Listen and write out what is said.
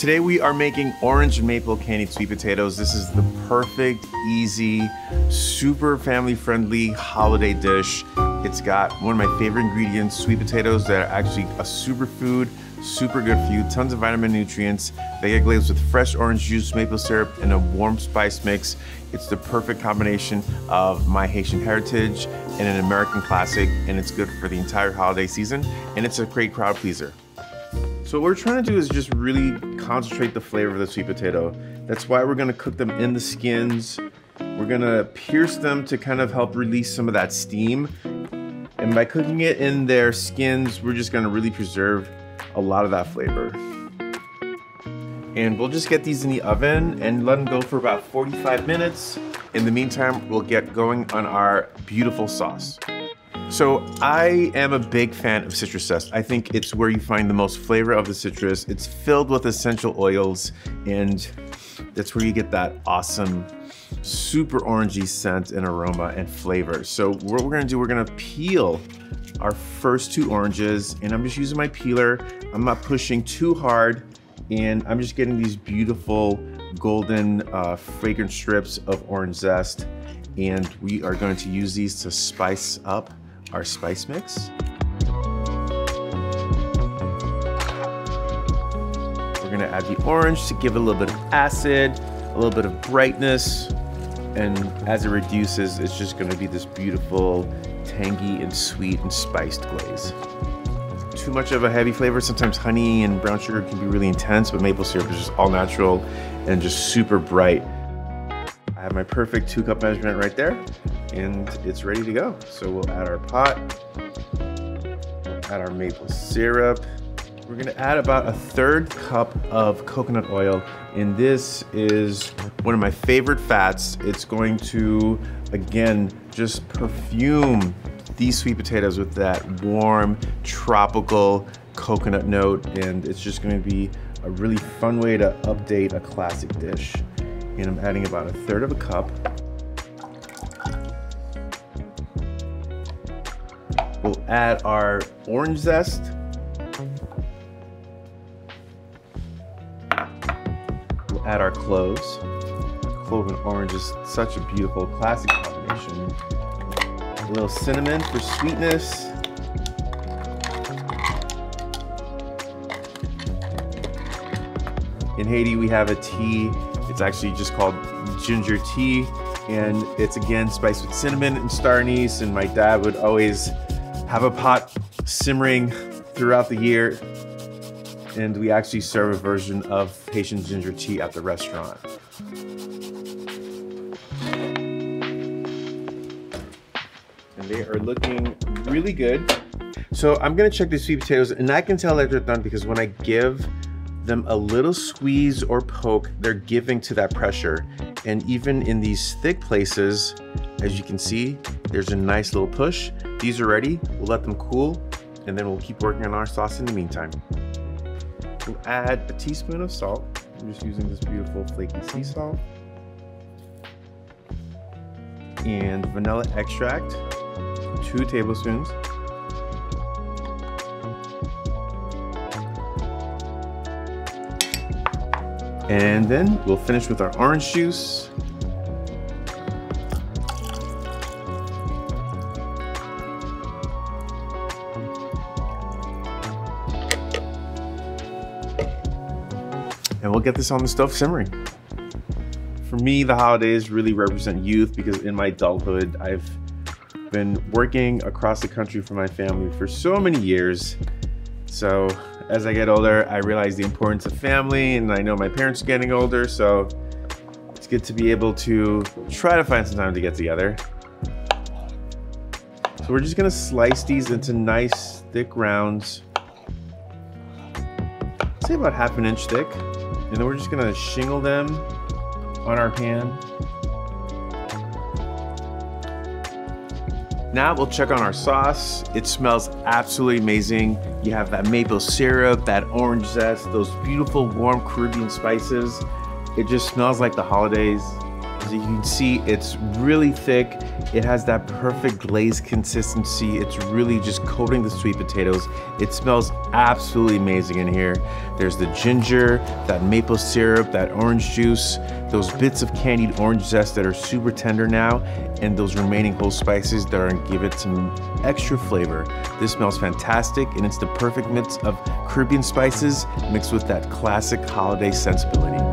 Today we are making orange maple candied sweet potatoes. This is the perfect, easy, super family-friendly holiday dish. It's got one of my favorite ingredients, sweet potatoes that are actually a superfood, super good for you, tons of vitamin nutrients. They get glazed with fresh orange juice, maple syrup, and a warm spice mix. It's the perfect combination of my Haitian heritage and an American classic, and it's good for the entire holiday season, and it's a great crowd pleaser. So what we're trying to do is just really concentrate the flavor of the sweet potato. That's why we're gonna cook them in the skins. We're gonna pierce them to kind of help release some of that steam. And by cooking it in their skins, we're just gonna really preserve a lot of that flavor. And we'll just get these in the oven and let them go for about 45 minutes. In the meantime, we'll get going on our beautiful sauce. So I am a big fan of citrus zest. I think it's where you find the most flavor of the citrus. It's filled with essential oils, and that's where you get that awesome, super orangey scent and aroma and flavor. So what we're gonna do, we're gonna peel our first two oranges, and I'm just using my peeler. I'm not pushing too hard, and I'm just getting these beautiful golden fragrant strips of orange zest, and we are going to use these to spice up our spice mix. We're gonna add the orange to give it a little bit of acid, a little bit of brightness, and as it reduces, it's just gonna be this beautiful, tangy and sweet and spiced glaze. Too much of a heavy flavor, sometimes honey and brown sugar can be really intense, but maple syrup is just all natural and just super bright. I have my perfect 2-cup measurement right there, and it's ready to go. So we'll add our pot, we'll add our maple syrup. We're gonna add about a 1/3 cup of coconut oil, and this is one of my favorite fats. It's going to, again, just perfume these sweet potatoes with that warm, tropical coconut note, and it's just gonna be a really fun way to update a classic dish. And I'm adding about a 1/3 of a cup. We'll add our orange zest. We'll add our cloves. Clove and orange is such a beautiful classic combination. A little cinnamon for sweetness. In Haiti, we have a tea. It's actually just called ginger tea, and it's again spiced with cinnamon and star anise, and my dad would always have a pot simmering throughout the year, and we actually serve a version of Haitian ginger tea at the restaurant. And they are looking really good. So I'm gonna check these sweet potatoes, and I can tell that they're done because when I give them a little squeeze or poke, they're giving to that pressure. And even in these thick places, as you can see, there's a nice little push. These are ready. We'll let them cool, and then we'll keep working on our sauce in the meantime. We'll add a teaspoon of salt. I'm just using this beautiful flaky sea salt. And vanilla extract, 2 tablespoons. And then we'll finish with our orange juice. And we'll get this on the stove simmering. For me, the holidays really represent youth because in my adulthood, I've been working across the country for my family for so many years. So as I get older, I realize the importance of family, and I know my parents are getting older, so it's good to be able to try to find some time to get together. So we're just gonna slice these into nice thick rounds, say about 1/2 inch thick, and then we're just gonna shingle them on our pan. Now we'll check on our sauce. It smells absolutely amazing. You have that maple syrup, that orange zest, those beautiful warm Caribbean spices. It just smells like the holidays. As you can see, it's really thick. It has that perfect glaze consistency. It's really just coating the sweet potatoes. It smells absolutely amazing in here. There's the ginger, that maple syrup, that orange juice, those bits of candied orange zest that are super tender now, and those remaining whole spices that are gonna give it some extra flavor. This smells fantastic, and it's the perfect mix of Caribbean spices mixed with that classic holiday sensibility.